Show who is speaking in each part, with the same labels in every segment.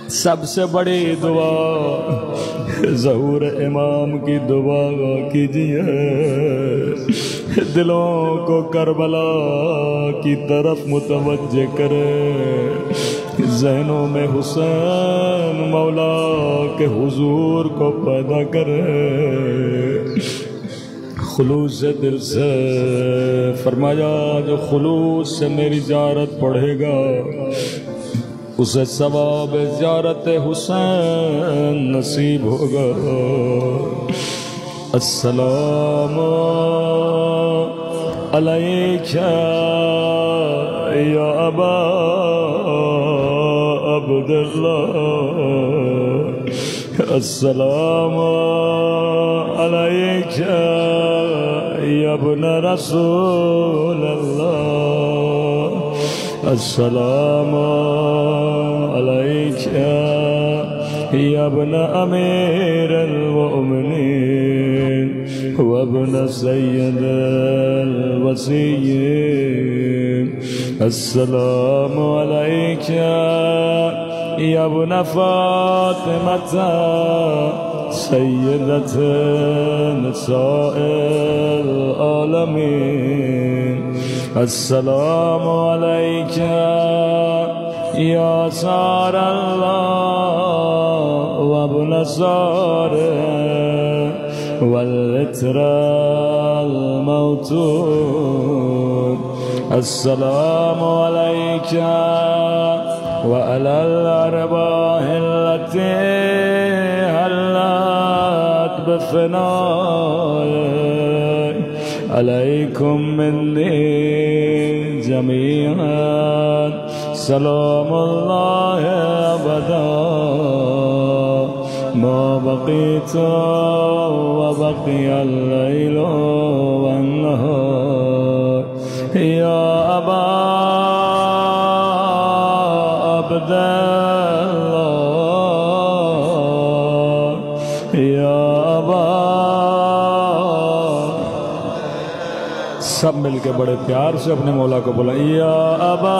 Speaker 1: सबसे बड़ी दुआ ज़हूर इमाम की दुआ कीजिए, दिलों को करबला की तरफ मुतवज्जे करे, ज़हनों में हुसैन मौला के हुजूर को पैदा करे। खुलूस से दिल से फरमाया, जो खुलूस से मेरी ज़ियारत पढ़ेगा उसे सवाब ज़ियारत हुसैन नसीब होगा। अस्सलामु अलैका या अबा अब्दुल्लाह, अस्सलामु अलैका या इब्न रसूलल्लाह, अस्सलामु अलैका या इब्न अमीरुल मुमिनीन व इब्न सय्यिदुल वसीय्यीन, अस्सलामु अलैका या इब्न फातिमता सय्यदतुन निसाइल आलमीन, अस्सलामु अलैका या सारल्लाह व इब्न सारिह वल इत्रल मौतून, अस्सलामु अलैका व अलल अरवाहिल्लती हल्लत बिफनाए, अलैकुम मिन्नी जमीअन सलामुल्लाह अबदा मा बक़ीतु व बक़ियल लैलु वन नहार, या अबा अब्दुल्लाह, या अबा। सब मिलके बड़े प्यार से अपने मौला को बोला, या अबा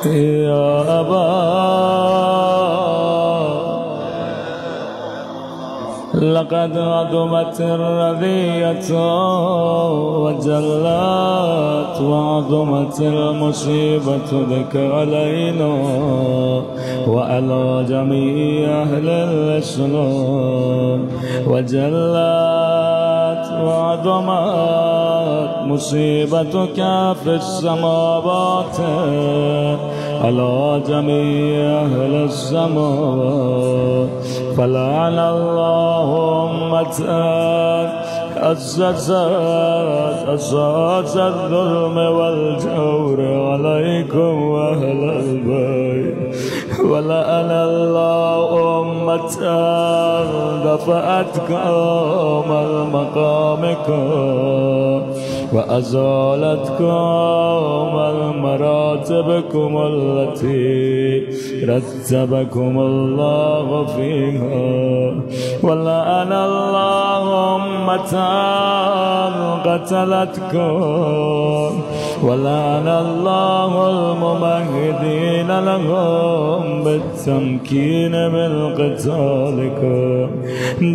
Speaker 1: या अबा लक़द अज़ुमत रज़ियत व जल्लत व अज़ुमत मुसीबत बिक अलैना व अला जमीइ अहलिल इस्लाम व जल्लत व अज़ुमत मुसीबतुका फिस समावात अला जमीइ अहलिस समावात, फलअन अल्लाहु उम्मतन अज़्ज़ज़त अज़्ज़ुल्म वल जौर अलैकुम अहलल बैत, वलअन अल्लाहु उम्मतन दफ़अतकुम अल मक़ामिकुम व अज़ालतकुम अल मरातिबकुम अल्लती रत्तबकुम अल्लाहु फ़ीहा, वलअन अल्लाहु उम्मतन क़तलतकुम वलअन अल्लाहु अल मुमहिदीन लहुम बित्तमकीन मिन क़ितालिकुम,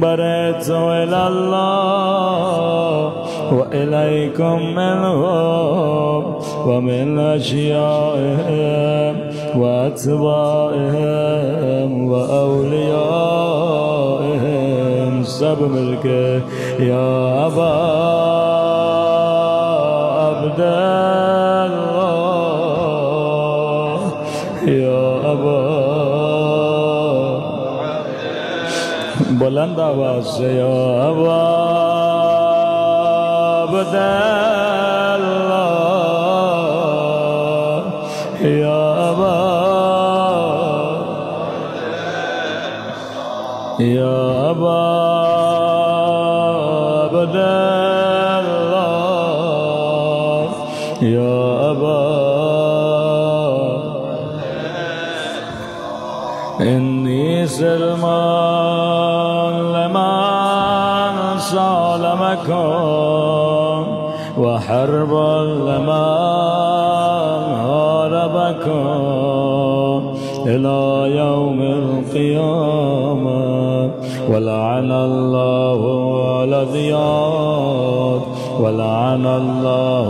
Speaker 1: बरअतु इलल्लाह व इलैकुम मिनहुम व मिन अशियाइहिम व अतबाइहिम व औलियाइहिम। सब मिलके या अबा अब्दुल्लाह, या अबा, बुलंद आवाज से या अबा अब्दुल्लाह, या अबा, या अबा अब्दुल्लाह, या अबा। इन्नी सलमान लमन सलमकुम व हर्बन लमन لكم إلى يوم القيامة. ولعن الله الأذياد، ولعن الله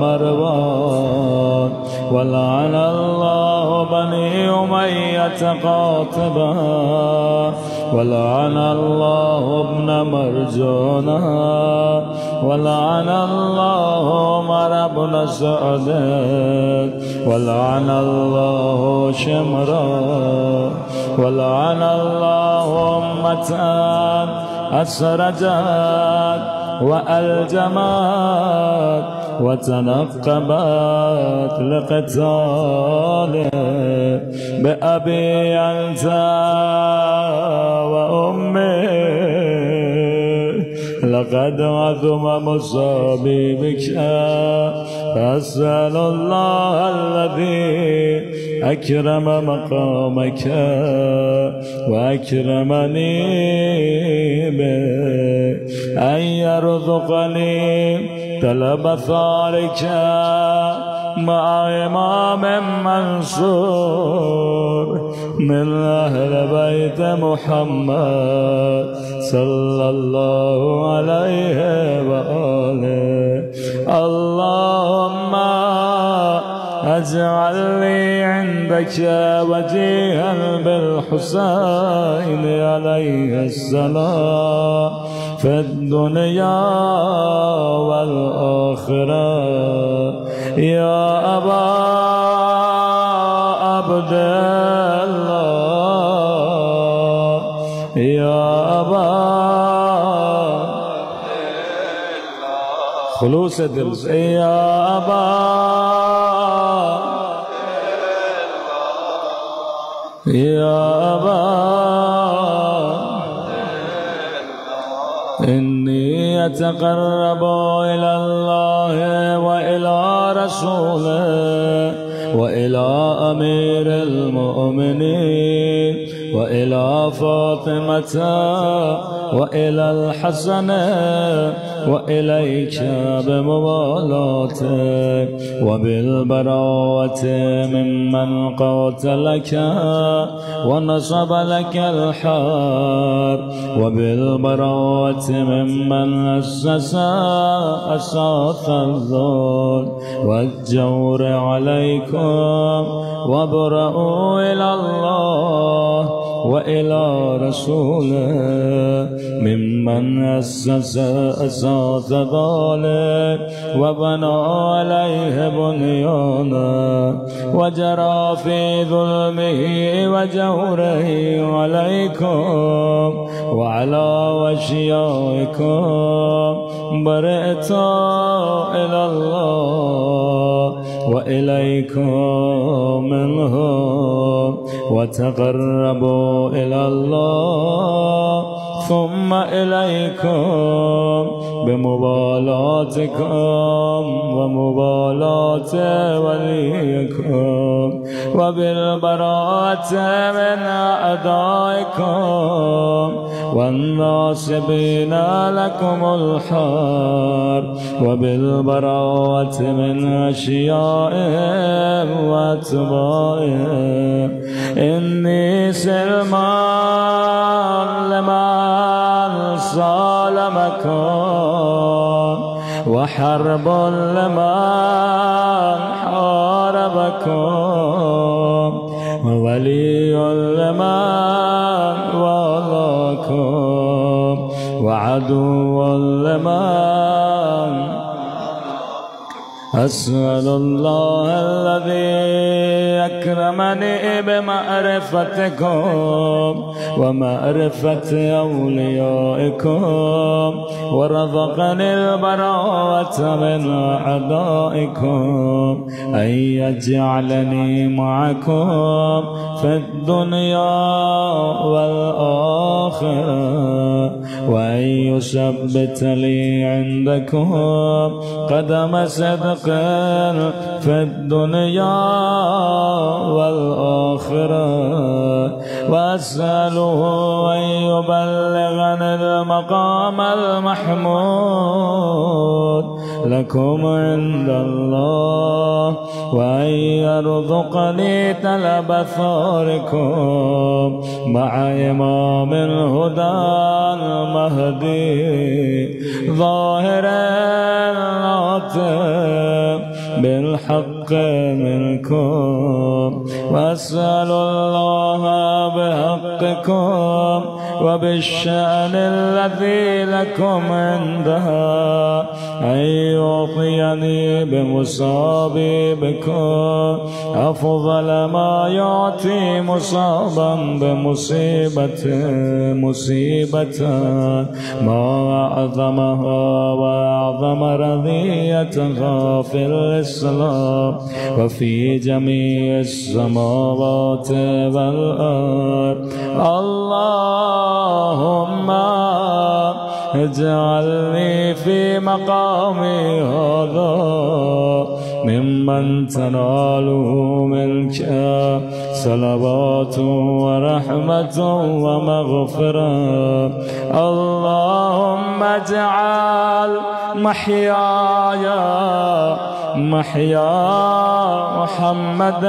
Speaker 1: مروان، ولعن الله بني أمية قاطبا، ولعن الله ابن مرجانا، ولعن الله عمر بن سعد، ولعن الله شمرا، ولعن الله أمة أسرجت وألجمت وتنقبت لقتال بأبي أنت وأمي. لقد عظم مصابي بك، فأسأل الله الذي أكرم مقامك وأكرمني به أن يرزقني طلب ثارك مع إمام منصور من أهل بيت محمد صلى الله عليه وآله. اللهم اجعل لي عندك وجيها بالحسين عليه السلام في الدنيا والآخرة. يا أبا عبد الله، يا أبا خلوص دل، يا أبا يا أبا إني أتقرب إلى الله وإلى رسوله وإلى أمير المؤمنين وإلى فاطمة وإلى الحسن وإليك بموالاتك وبالبراءة ممن قاتلك ونصب لك الحرب وبالبراءة ممن أسس أساس الظلم والجور عليكم وابرأوا إلى الله وإلى رسوله ممن أسس أساس ذلك وبنى عليه بنيانا وجرى في ظلمه وجوره عليكم وعلى أشيائكم. برئت إلى الله وإليكم منهم وتقربوا إلى الله ثم إليكم بمبالاتكم ومبالاة وليكم وبالبراءة من أعدائكم والناصبين لكم الحرب وبالبراءة من أشيائهم وأتباعهم. إني سلمان لمن صالمكم وحرب لمن حاربكم وولي لمن والاكم وعدو لمن. أسأل الله الذي أكرمني بمعرفتكم ومعرفة أوليائكم ورزقني البراءة من أعدائكم أن يجعلني معكم في الدنيا والآخرة وأن يثبت لي عندكم قدم صدق في الدنيا والآخرة وأسأله أن يبلغني المقام المحمود لكم عند الله، وأن يرزقني طلب ثاركم مع إمام الهدى المهدي ظاهر العاطف بالحق منكم. وأسأل الله بحقكم وبالشأن الذي لكم عندها أن يعطيني بمصابي بكم أفضل ما يعطي مصابا بمصيبة ما أعظمها وأعظم رضيتها في الإسلام وفي جميع السماوات والأرض. اللهم اجعلني في مقامي هذا ممن تناله منك صلوات ورحمة ومغفرة. اللهم اجعل محياي محيا محمد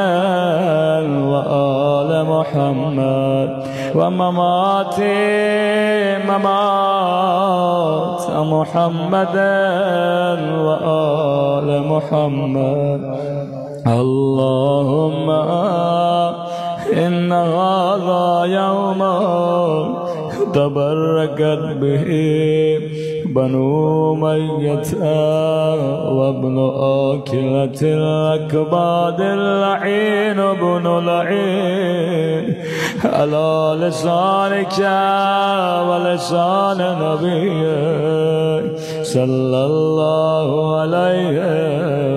Speaker 1: وآل محمد ومماتي ممات محمد وآل محمد. اللهم إن هذا يوم تبركت به بنو أمية وابن آكلة الأكباد اللعين بن لعين على لسانك ولسان نبيك صلى الله عليه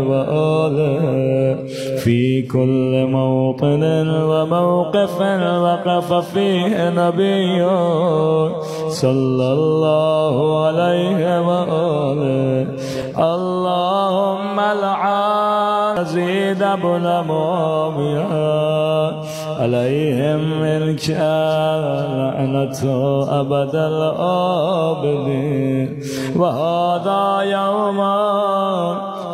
Speaker 1: وآله في كل موطن وموقف وقف فيه نبيك صلى الله عليه وآله. اللهم لعن يزيد بن معاوية عليهم منك لعنة أبد الآبدين. وهذا يوم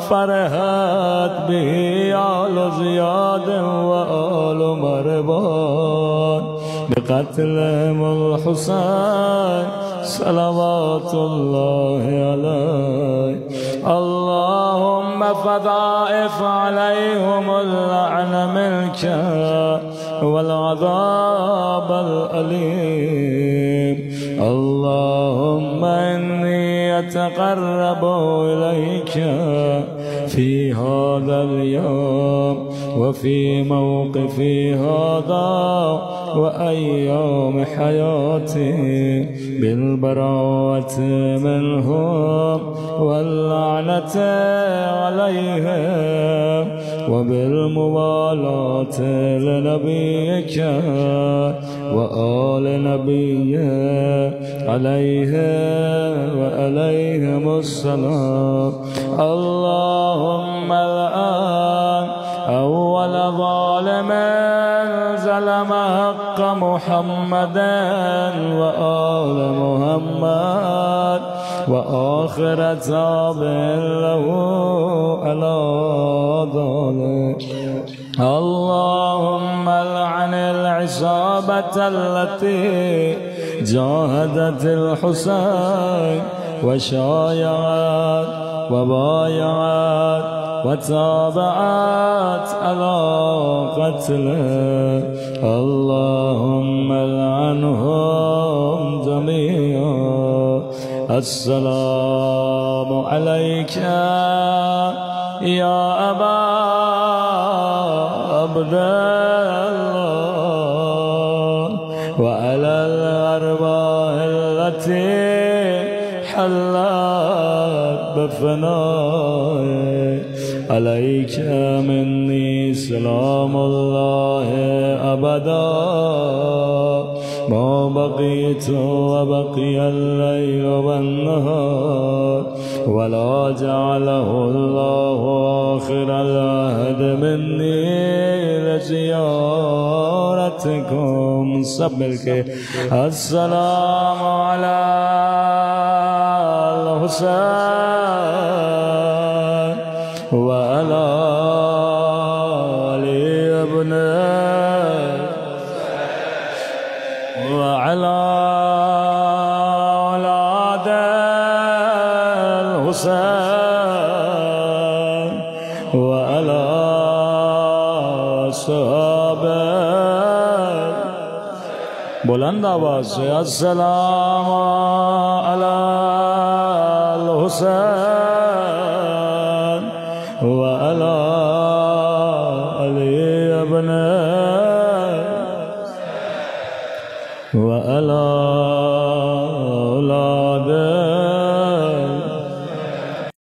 Speaker 1: فرحت به آل زياد وآل مربان بقتلهم الحسين صلوات الله عليه. اللهم فضائف عليهم اللعن منك والعذاب الأليم. اللهم إني أتقرب إليك في هذا اليوم وفي موقفي هذا وأيام حياتي بالبراءة منهم واللعنة عليهم وبالموالاة لنبيك وآل نبيك عليه وعليهم السلام. اللهم الآن أول ظالم ظلم حق محمد وآل محمد وآخر تابع له على ذلك. اللهم لعن العصابة التي جاهدت الحسين وشايعت وبايعت وتابعت على قتله. اللهم لعنهم جميعا. السلام عليك يا أبا عبد الله وعلى الأرواح التي حلت بفنائك. عليك عليك مني سلام الله أبدا ما بقيت وبقي الليل والنهار ولا جعله الله آخر العهد مني لزيارتكم صبر के السلام على الحسين وعلى علي ابن وعلى أولاد الحسين وعلى صحابه बुलंद आवाज से अस्सलाम अला हुसैन व अला अली इब्न व अला